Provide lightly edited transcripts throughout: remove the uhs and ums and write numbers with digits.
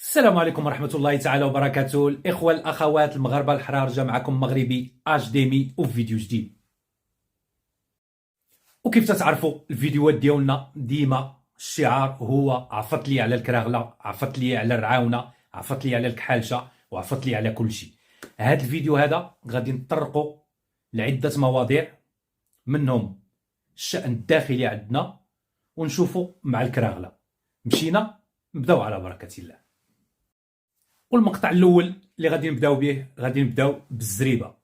السلام عليكم ورحمة الله تعالى وبركاته. الإخوة الأخوات المغاربة الحرار، جا معكم مغربي أجديمي وفي فيديو جديد. وكيف تتعرفوا الفيديوهات ديالنا ديما الشعار هو عفط لي على الكراغلة، عفط لي على الرعاونة، عفط لي على الكحالشة، وعفط لي على كل شيء. هذا الفيديو هذا غادي نطرقوا لعدة مواضيع، منهم الشأن الداخلي عندنا، ونشوفوا مع الكراغلة. مشينا نبداو على بركة الله. والمقطع الاول اللي غادي نبداو به، غادي نبداو بالزريبه.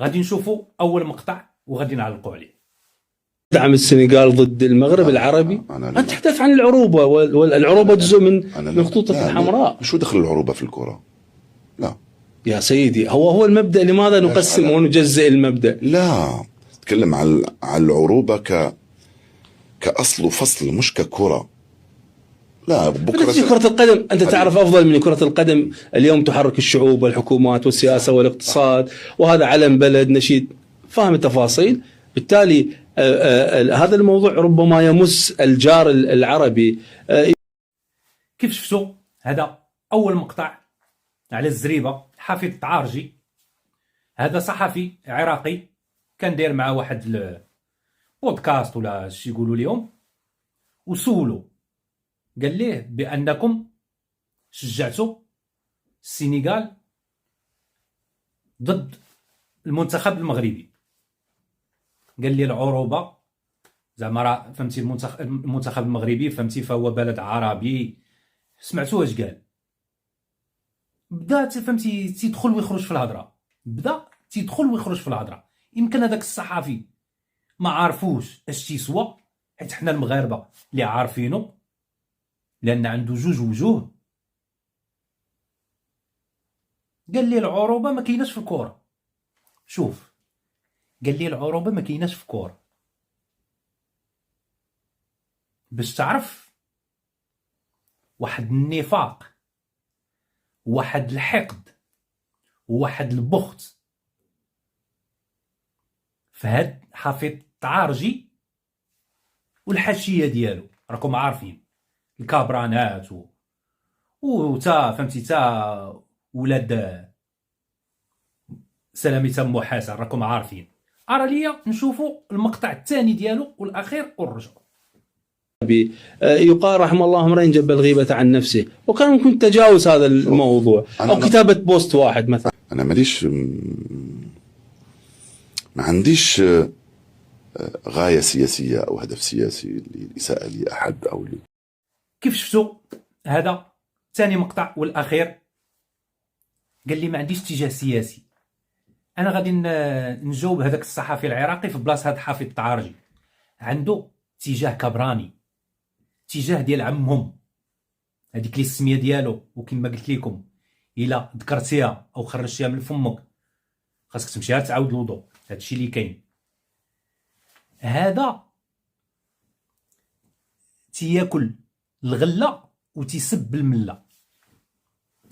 غادي نشوفوا اول مقطع وغادي نعلقوا عليه. دعم السنغال ضد المغرب العربي. أتحدث عن العروبة، والعروبة جزء من خطوطك الحمراء. شو دخل العروبة في الكرة؟ لا يا سيدي، هو المبدأ. لماذا نقسم ونجزئ المبدأ؟ لا، تكلم عن العروبة كأصل وفصل، مش ككرة. لا، بكرة كرة القدم أنت تعرف أفضل من كرة القدم. اليوم تحرك الشعوب والحكومات والسياسة والاقتصاد، وهذا علم بلد، نشيد، فاهم التفاصيل. بالتالي هذا الموضوع ربما يمس الجار العربي. كيف شفتوا، هذا أول مقطع على الزريبة. حافظ التعارجي هذا صحفي عراقي، كان داير مع واحد البودكاست ولا شي يقولوا اليوم، وسولو قال ليه بأنكم شجعتوا السنغال ضد المنتخب المغربي. قال لي العروبة زعما راه فهمتي، المنتخب المغربي فهمتي فهو بلد عربي. سمعتوا واش قال؟ بدا فهمتي تيدخل ويخرج في الهضره، بدا تيدخل ويخرج في الهضره. يمكن هذاك الصحفي ما عارفوش اش تيسوى، حيت حنا المغاربه اللي عارفينه لان عنده جوج وجوه. قال لي العروبه ما كايناش في الكره. شوف، قال لي العروبه ما كايناش في الكره. باش تعرف، واحد النفاق، واحد الحقد، واحد البخت فهاد حافظ التعارجي والحاشيه ديالو. راكم عارفين الكابرانات تا فهمتي تا ولاد سلامي تم حسن، راكم عارفين. ارى ليا نشوفوا المقطع الثاني ديالو والاخير ونرجعوا. يقال رحم الله امرئ جب الغيبة عن نفسه، وكان ممكن تجاوز هذا الموضوع أو كتابة بوست واحد مثلا. أنا ما عنديش غاية سياسية أو هدف سياسي للإساءة لأحد أو كيف شفتوا، هذا ثاني مقطع والأخير. قال لي ما عنديش اتجاه سياسي. أنا غادي نجاوب هذاك الصحفي العراقي في بلاصة هذا حافظ التعارجي. عنده اتجاه كبراني، اتجاه ديال عمهم. هذيك اللي السميه ديالو، وكما قلت لكم الا ذكرتيها او خرجتيها من فمك خاصك تمشي تعاود الوضوء. هادشي اللي كاين. هذا تياكل الغله وتيسب المله.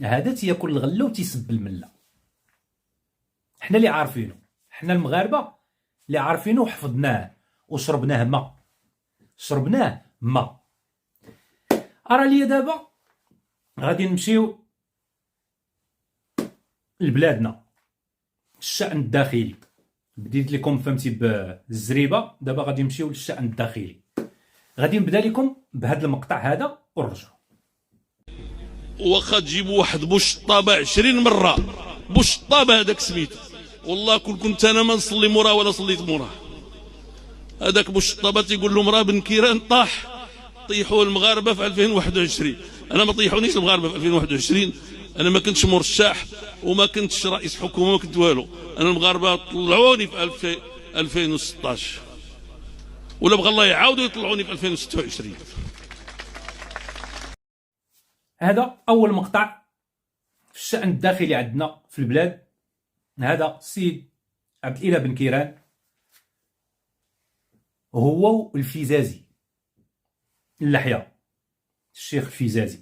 هذا تياكل الغله وتيسب المله. حنا اللي عارفينه، حنا المغاربه اللي عارفينه وحفظناه وشربناه ما شربناه ما. ارى ليا دابا غادي نمشيو لبلادنا، الشأن الداخلي. بديت لكم فهمتي بالزريبه، دابا غادي نمشيو للشأن الداخلي. غادي نبدا لكم بهذا المقطع هذا ونرجعوا. واخا تجيبوا واحد بوشطابه 20 مره، بوشطابه هذاك سميتو، والله كنت انا ما نصلي موراه ولا صليت موراه. هذاك بوشطابه تيقول له مراه بن كيران طاح، طيحوا المغاربه في 2021. انا ما طيحونيش المغاربه في 2021. انا ما كنتش مرشح وما كنتش رئيس حكومه وما كنت والو. انا المغاربه طلعوني في 2016، ولا بغى الله يعاودوا يطلعوني في 2026. هذا اول مقطع في الشأن الداخلي عندنا في البلاد. هذا السيد عبد الاله بن كيران، هو الفيزازي اللحيه، الشيخ الفيزازي.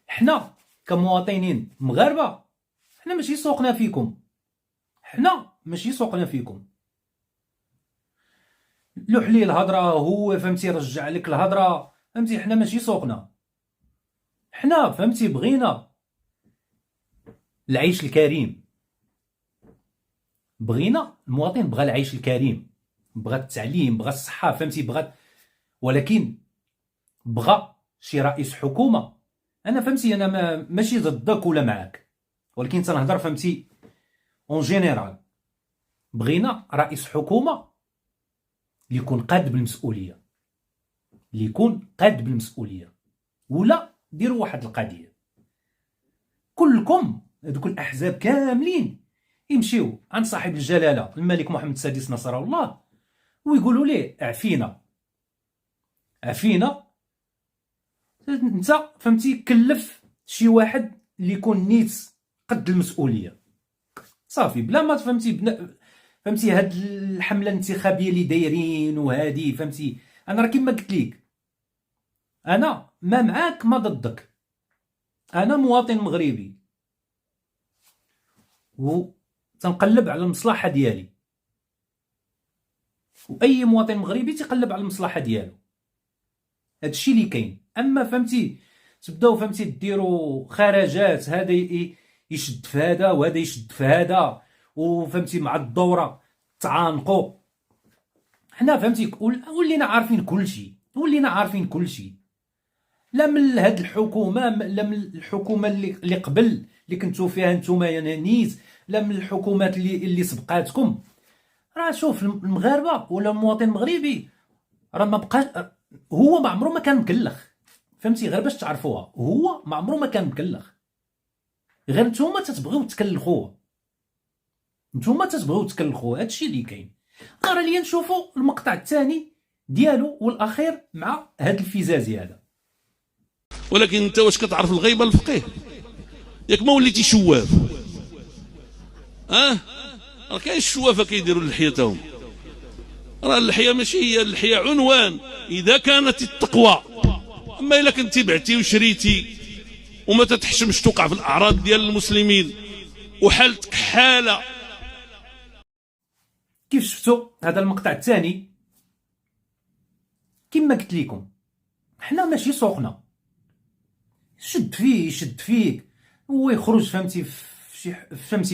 حنا كمواطنين مغاربه، حنا ماشي سوقنا فيكم، حنا ماشي سوقنا فيكم. لوح لي الهضره، هو فهمتي رجع لك الهضره، فهمتي. حنا ماشي سوقنا، حنا فهمتي بغينا العيش الكريم، بغينا المواطن بغى العيش الكريم، بغى التعليم، بغى الصحه، فهمتي بغى، ولكن بغى شي رئيس حكومه. انا فهمتي انا ماشي ضدك ولا معاك، ولكن تنهضر فهمتي اون جينيرال. بغينا رئيس حكومه اللي يكون قاد بالمسؤوليه، اللي يكون قاد بالمسؤوليه. ولا ديروا واحد القضيه، كلكم هذوك الاحزاب كاملين يمشيو عند صاحب الجلاله الملك محمد السادس نصره الله ويقولوا ليه عفينا عفينا، انت فهمتي كلف شي واحد اللي يكون نيت قد المسؤوليه صافي، بلا ما فهمتي هاد الحمله الانتخابيه اللي دايرين وهادي. فهمتي انا راه كيما قلت لك، انا ما معاك ما ضدك، انا مواطن مغربي و تنقلب على المصلحه ديالي، واي مواطن مغربي تيقلب على المصلحه ديالو. هادشي اللي كاين. اما فهمتي تبداو فهمتي ديروا خرجات، هذا يشد في هذا وهذا يشد في هذا، وفهمتي مع الدوره تعانقوا. حنا فهمتي ولينا عارفين كل شيء، لا من هاد الحكومه، لا من الحكومه اللي قبل اللي كنتو فيها نتوما يا نيت، لا من الحكومات اللي سبقاتكم. راه شوف المغاربه ولا المواطن المغربي راه ما بقاش، هو ما عمره ما كان مكلخ. فهمتي غير باش تعرفوها، هو ما عمره ما كان مكلخ، غير نتوما تتبغيو تكلخوه، هادشي اللي كاين. راه ليا نشوفوا المقطع الثاني ديالو والاخير مع هاد الفزازي هذا. ولكن انت واش كتعرف الغيبه الفقيه؟ ياك ما وليتي شواف؟ راه كاين الشوافه كيديروا لحيتهم، راه اللحيه ماشي هي اللحيه عنوان اذا كانت التقوى. اما الا كنتي بعتي وشريتي وما تتحشمش توقع في الاعراض ديال المسلمين وحالتك حاله. كيف شفتوا هذا المقطع الثاني؟ كما قلت لكم حنا ماشي سوقنا، شد فيه يشد فيك، هو يخرج فهمتي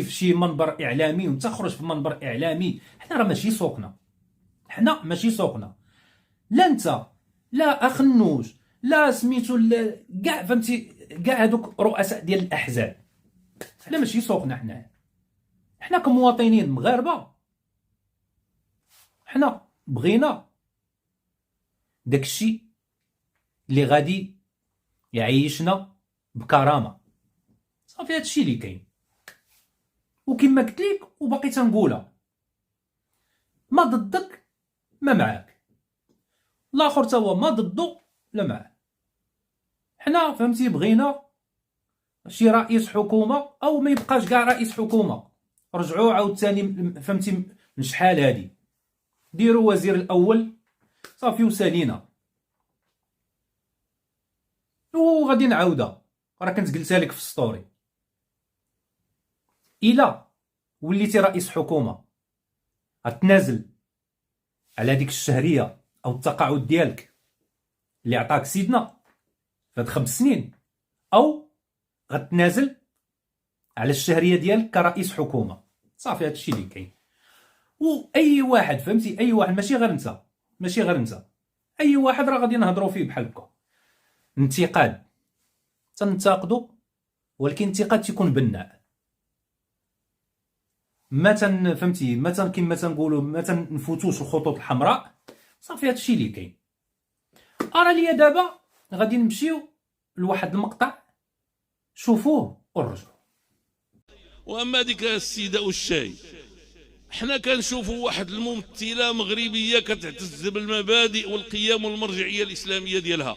في شي منبر اعلامي وانت خرج في منبر اعلامي. حنا راه ماشي سوقنا، لا انت لا اخنوج لا سميتو كاع فهمتي كاع هذوك رؤساء ديال الاحزاب. حنا ماشي سوقنا، حنا كمواطنين مغاربه حنا بغينا داكشي اللي غادي يعيشنا بكرامه صافي. هادشي اللي كاين، وكما قلت لك وباقي تنقولها، ما ضدك ما معاك، الاخر تا هو ما ضده لا معاه. حنا فهمتي بغينا شي رئيس حكومه او ما يبقاش كاع رئيس حكومه، رجعوا عاوتاني فهمتي من شحال هادي، ديروا وزير الاول صافي وسالينا. وغادي نعاودها، راه كنت قلتها لك في الستوري، الا وليتي رئيس حكومه غتنازل على ديك الشهريه او التقاعد ديالك اللي عطاك سيدنا فهاد 5 سنين، او غتنازل على الشهريه ديالك كرئيس حكومه صافي. هادشي اللي كاين. واي واحد فهمتي، اي واحد ماشي غير انت، اي واحد راه غادي نهضروا فيه بحال هكا. انتقاد تنتقدوا، ولكن الانتقاد تيكون بناء، ما فهمتي ما كما تنقولوا ما تنفوتوش الخطوط الحمراء صافي. هادشي اللي كاين. ارى ليا دابا غادي نمشيو لواحد المقطع، شوفوه ورجعوا. واما ديك السيده والشاي، حنا كنشوفوا واحد الممثله مغربيه كتعتز بالمبادئ والقيم والمرجعيه الاسلاميه ديالها،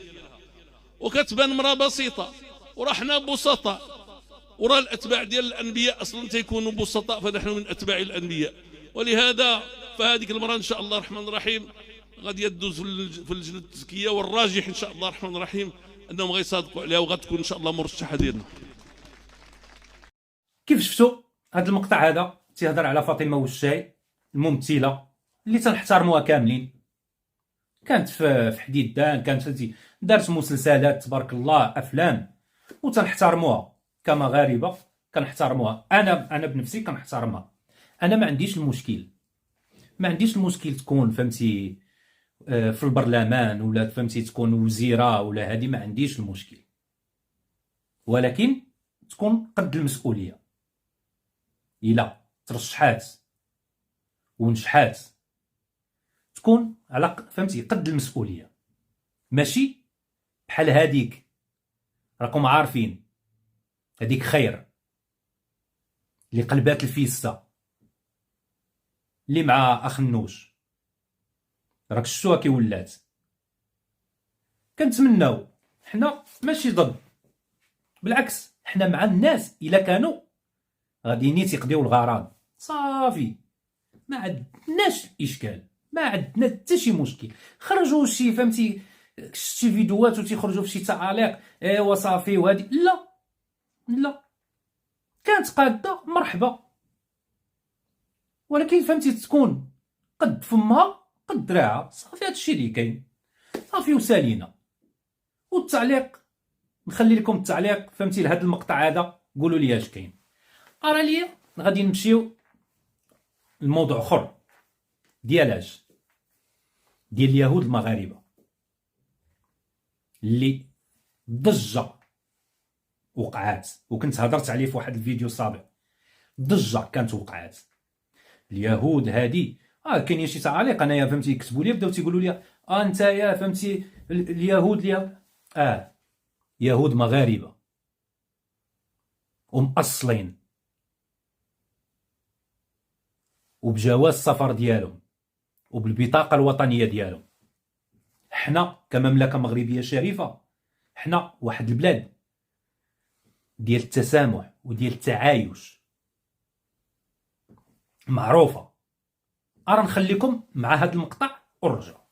وكتبان مراه بسيطه، وراه حنا بسطاء، وراه الاتباع ديال الانبياء اصلا تيكونوا بسطاء، فنحن من اتباع الانبياء. ولهذا فهذيك المراه ان شاء الله الرحمن الرحيم غادي يدوز في اللجنه التزكيه، والراجح ان شاء الله الرحمن الرحيم انهم غيصادقوا عليها وغتكون ان شاء الله مرشحه ديالنا. كيف شفتوا هذا المقطع هذا تيهضر على فاطمه والشاي، الممثله اللي تنحترموها كاملين، كانت في حديد دان، كانت دارت مسلسلات تبارك الله، افلام، وتنحترموها كمغاربه، كنحترموها. انا بنفسي كنحترمها. انا ما عنديش المشكل تكون فهمتي في البرلمان، ولا فهمتي تكون وزيره، ولا هذه ما عنديش المشكل، ولكن تكون قد المسؤوليه. الا ترشحات ونجحات تكون على فهمتي قد المسؤوليه، ماشي بحال هذيك. راكم عارفين هذيك خير اللي قلبات الفيستا اللي مع اخنوش، راك شفتوها كي ولات. كنتمناو حنا ماشي ضد، بالعكس حنا مع الناس الا كانوا غاديين يقضيو الغرض صافي، ما عندناش اشكال، ما عندنا حتى شي مشكل. خرجوا شي فهمتي شي فيديوهات وتيخرجوا في شي تعاليق ايوا صافي وهادي، لا كانت قاده مرحبا، ولكن فهمتي تكون قد فمها قد دراعها، صافي هادشي اللي كاين، صافي وسالينا. والتعليق نخلي لكم التعليق فهمتي لهذا المقطع هذا، قولوا لي اش كاين. ارى لي غادي نمشيو لموضوع اخر ديال اليهود المغاربه اللي ضجه وقعات، وكنت هضرت عليه في واحد الفيديو سابق. ضجه كانت وقعات اليهود هادي. كاينين شي تعاليق انايا فهمتي يكتبوا لي بداو تيقولوا لي انت يا فهمتي اليهود ليا يهود مغاربه ومأصلين وبجواز السفر ديالهم وبالبطاقه الوطنيه ديالهم. حنا كمملكه مغربيه شريفه، حنا واحد البلاد ديال التسامح وديال التعايش معروفه. ارى نخليكم مع هذا المقطع ونرجع.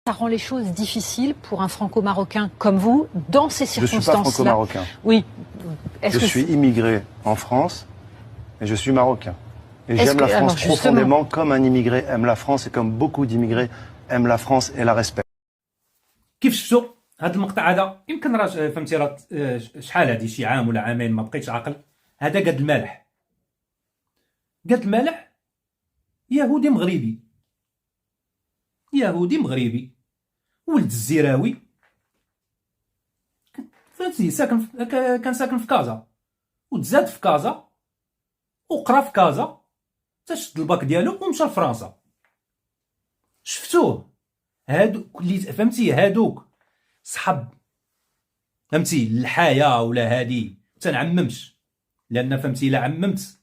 Ça rend les choses difficiles pour un franco-marocain comme vous, dans ces circonstances-là. Je ne suis pas franco-marocain. Oui. Je suis immigré en France, et je suis marocain. Et j'aime la France profondément, comme un immigré aime la France, et comme beaucoup d'immigrés aiment la France et la respectent. كيف شفتوا هذا المقطع هذا؟ يمكن راه فهمتي راه شحال هذه شي عام ولا عامين ما بقيتش عاقل. هذا قد المالح، قد المالح يهودي مغربي ولد الزراوي، فهمتي كان ساكن في كازا وتزاد في كازا وقرا في كازا حتى شد الباك ديالو ومشى لفرنسا. شفتوه هادوك اللي فهمتي هادوك صحاب فهمتي الحياه ولا هادي تنعممش، لان فهمتي الا عممت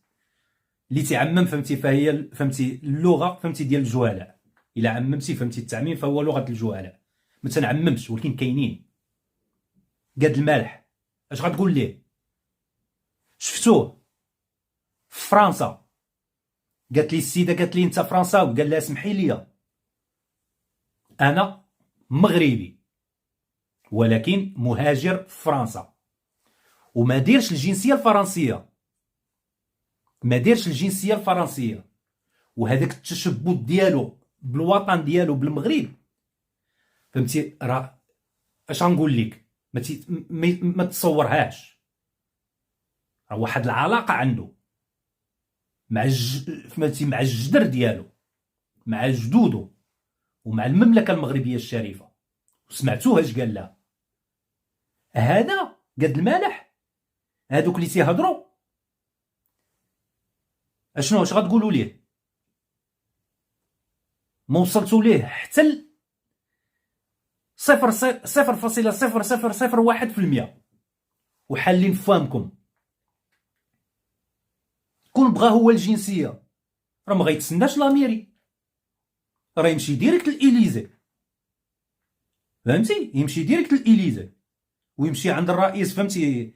اللي تعمم فهمتي فهي فهمتي اللغه فهمتي ديال الجهلاء. الا عممتي فهمتي التعميم فهو لغه الجهلاء، ما تنعممش، ولكن كاينين. قاد المالح اش غتقول ليه؟ شفتوه في فرنسا، قالت لي السيده قالت لي انت فرنساوي، قال لها اسمحي لي انا مغربي ولكن مهاجر في فرنسا وما ديرش الجنسيه الفرنسيه، وهذاك التشبث ديالو بالوطن ديالو بالمغرب فهمتي راه اش غنقول لك ما تصورهاش. راه واحد العلاقه عنده مع فهمتي مع الجدر ديالو، مع جدودو ومع المملكه المغربيه الشريفه. وسمعتوها اش قال لها؟ هذا قد المالح هادوك اللي تيهضروا اشنو اش غتقولوا ليه؟ ما وصلتوا ليه حتى 0.0001% وحالين فهمكم. كون بغا هو الجنسيه راه ما غيتسناش لاميري، راه يمشي ديريكت للإليزي، فهمتي؟ يمشي ديريكت للإليزي ويمشي عند الرئيس فهمتي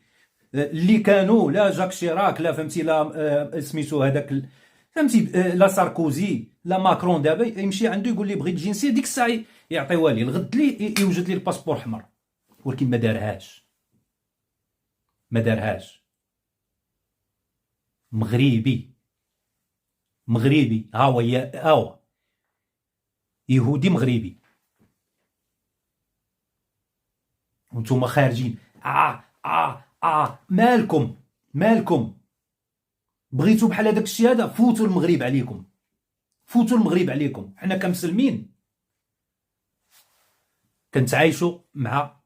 اللي كانوا لا جاك شيراك لا فهمتي لا سميتو هذاك فهمتي لا ساركوزي لا ماكرون. دابا يمشي عنده يقول لي بغيت الجنسيه، ديك الساعه يعطيوها لي، الغد لي يوجد لي الباسبور احمر، ولكن ما دارهاش. مغربي هاو يهودي مغربي، وانتم خارجين مالكم بغيتوا بحال هذاك الشيء هذا، فوتوا المغرب عليكم. حنا كمسلمين كنتعايشوا مع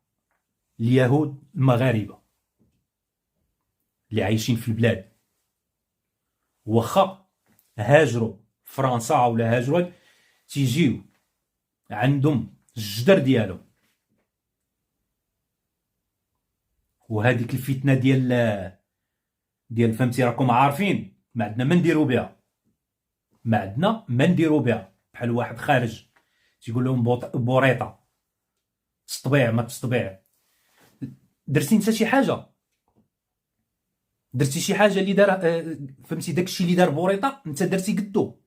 اليهود المغاربه اللي عايشين في البلاد، واخا هاجروا فرنسا ولا هاجروا تيجيو عندهم الجدر ديالهم. وهذيك الفتنه ديال فهمتي، راكم عارفين ما عندنا ما نديرو بها، بحال واحد خارج تيقول لهم بوريطه تستطيع ما تستطيع. درتي انت شي حاجه، درتي شي حاجه اللي دار فهمتي، داكشي اللي دار بوريطه انت درتي قدو،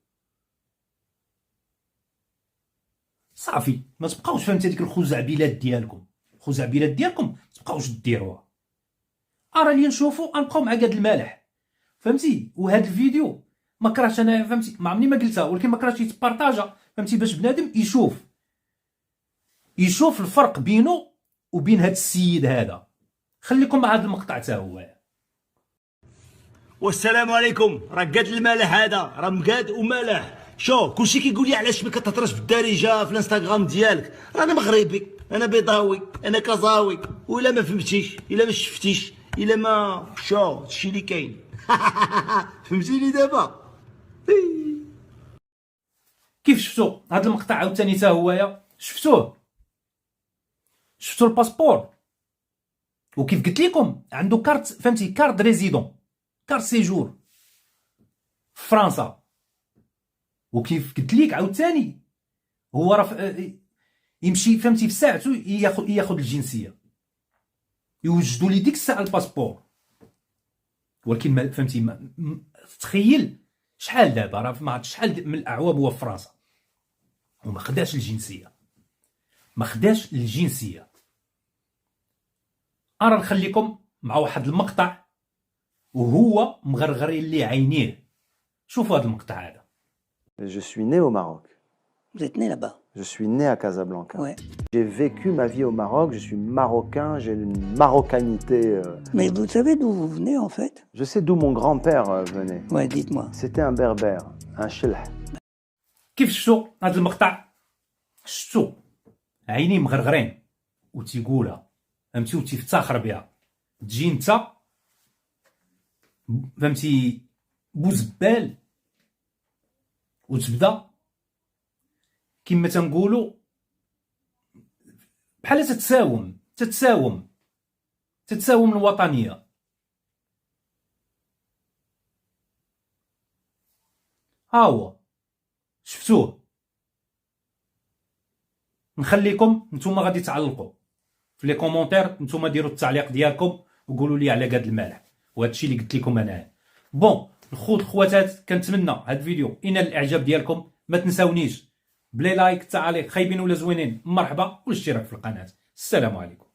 صافي ما تبقاوش فهمتي هذيك الخزعبلات ديالكم تبقاوش ديروها. راه نشوفوا نبقاو مع قاد المالح فهمتي. وهذا الفيديو ما كرهتش انا فهمتي، ما عمرني ما قلتها، ولكن ما كرهتش يتبارطاجا فهمتي، باش بنادم يشوف الفرق بينه وبين هذا السيد هذا. خليكم مع هذا المقطع حتى هو. والسلام عليكم. راه قاد المالح هذا راه مقاد ومالح. شو كلشي كيقول لي علاش ما كتهضرش بالدارجه في الانستغرام ديالك. انا مغربي، انا بيضاوي، انا كازاوي، ولا ما فهمتيش، الا ما شفتيش، الا ما شو هادشي اللي كاين. فهمتيني دابا؟ كيف شفتوا هذا المقطع عاوتاني حتى هويا؟ شفتوا الباسبور، وكيف قلت لكم عنده كارت فهمتي، كارت ريزيدون، كارت سيجور في فرنسا. وكيف قلت لك عاوتاني هو راه يمشي فهمتي في ساعته ياخذ الجنسيه، يوجدوا لي ديك الساعه الباسبور. ولكن ما فهمتي تخيل شحال دابا، راه ما عرفتش شحال من الاعوام هو في فرنسا وما خداش الجنسيه، انا نخليكم مع واحد المقطع وهو مغرغرين لي عينيه. شوفوا هذا المقطع هذا. Je suis né au Maroc. Vous êtes né là-bas? Je suis né à Casablanca. Ouais. J'ai vécu ma vie au Maroc, je suis marocain, j'ai une marocanité. Mais vous savez d'où vous venez en fait? Je sais d'où mon grand-père venait. Ouais, dites-moi. C'était un berbère, un chilh. كيف شفتوا هذا المقطع؟ شفتوا عيني مغرغرين وتيقولها فهمتي، وتيفتخر بها. تجي انت فهمتي بوزبال وتبدا كما تنقولوا بحال تتساوم الوطنيه. ها هو شفتوه. نخليكم نتوما غادي تعلقوا في لي كومونتير، نتوما ديروا التعليق ديالكم وقولوا لي على قاد المالح وهذا الشيء اللي قلت لكم انا. بون الخواتات، كنتمنى هذا الفيديو ينال الاعجاب ديالكم. ما تنساونيش بلي لايك، تعاليق خايبين ولا زوينين مرحبا، والاشتراك في القناه. السلام عليكم.